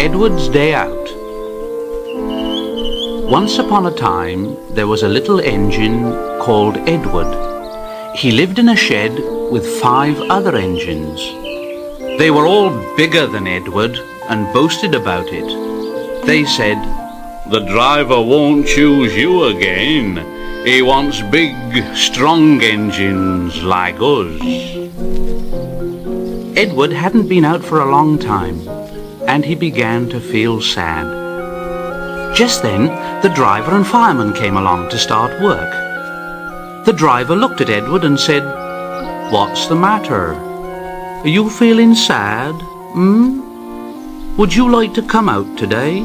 Edward's Day Out. Once upon a time, there was a little engine called Edward. He lived in a shed with 5 other engines. They were all bigger than Edward and boasted about it. They said, "The driver won't choose you again. He wants big, strong engines like us." Edward hadn't been out for a long time, and he began to feel sad. Just then, the driver and fireman came along to start work. The driver looked at Edward and said, "What's the matter? Are you feeling sad? Would you like to come out today?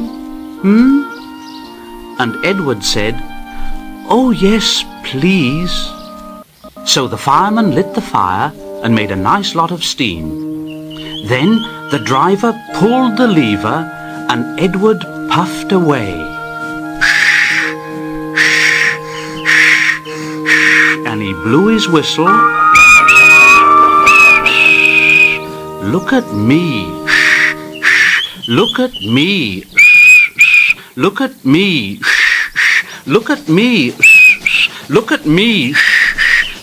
And Edward said, "Oh yes, please." So the fireman lit the fire and made a nice lot of steam. Then the driver pulled the lever and Edward puffed away. And he blew his whistle. Look at me. Look at me. Look at me. Look at me. Look at me.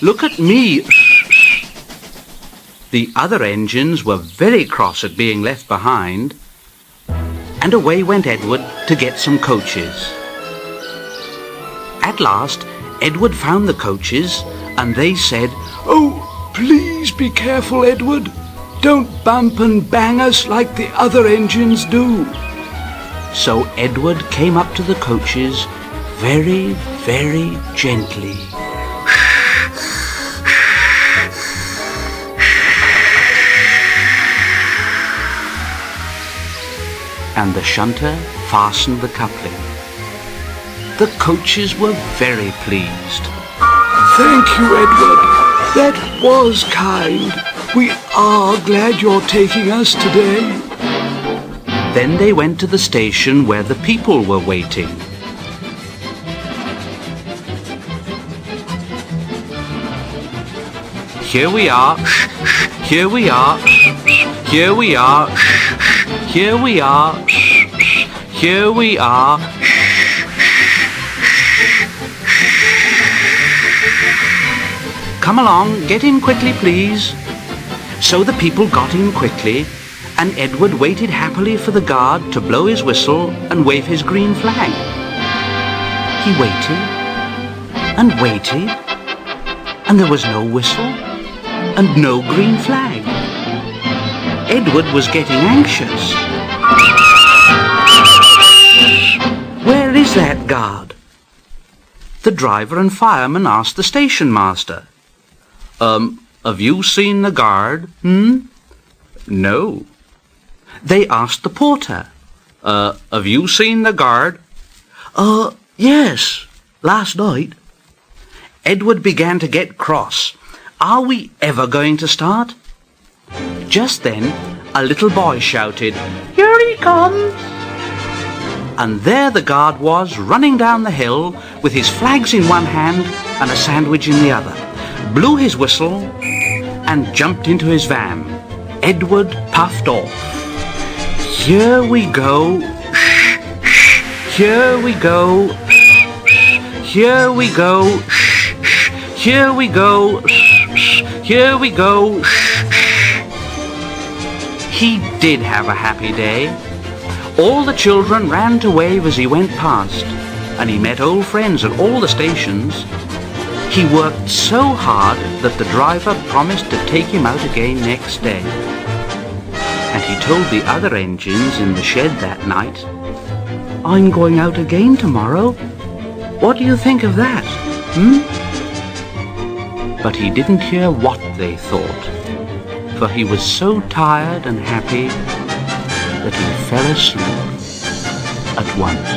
Look at me. The other engines were very cross at being left behind, and away went Edward to get some coaches. At last, Edward found the coaches, and they said, "Oh, please be careful, Edward. Don't bump and bang us like the other engines do." So Edward came up to the coaches very, very gently. And the shunter fastened the coupling. The coaches were very pleased. "Thank you, Edward. That was kind. We are glad you're taking us today." Then they went to the station where the people were waiting. Here we are. Here we are. Here we are. Here we are. Here we are. Come along, get in quickly, please. So the people got in quickly, and Edward waited happily for the guard to blow his whistle and wave his green flag. He waited and waited, and there was no whistle and no green flag. Edward was getting anxious. Where is that guard? The driver and fireman asked the station master. Have you seen the guard? No. They asked the porter. Have you seen the guard? Yes, last night. Edward began to get cross. Are we ever going to start? Just then, a little boy shouted, "Here he comes!" And there the guard was, running down the hill with his flags in one hand and a sandwich in the other, blew his whistle and jumped into his van. Edward puffed off. Here we go. Here we go. Here we go. Here we go. Here we go. He did have a happy day. All the children ran to wave as he went past, and he met old friends at all the stations. He worked so hard that the driver promised to take him out again next day. And he told the other engines in the shed that night, "I'm going out again tomorrow. What do you think of that? But he didn't hear what they thought, for he was so tired and happy that he fell asleep at once.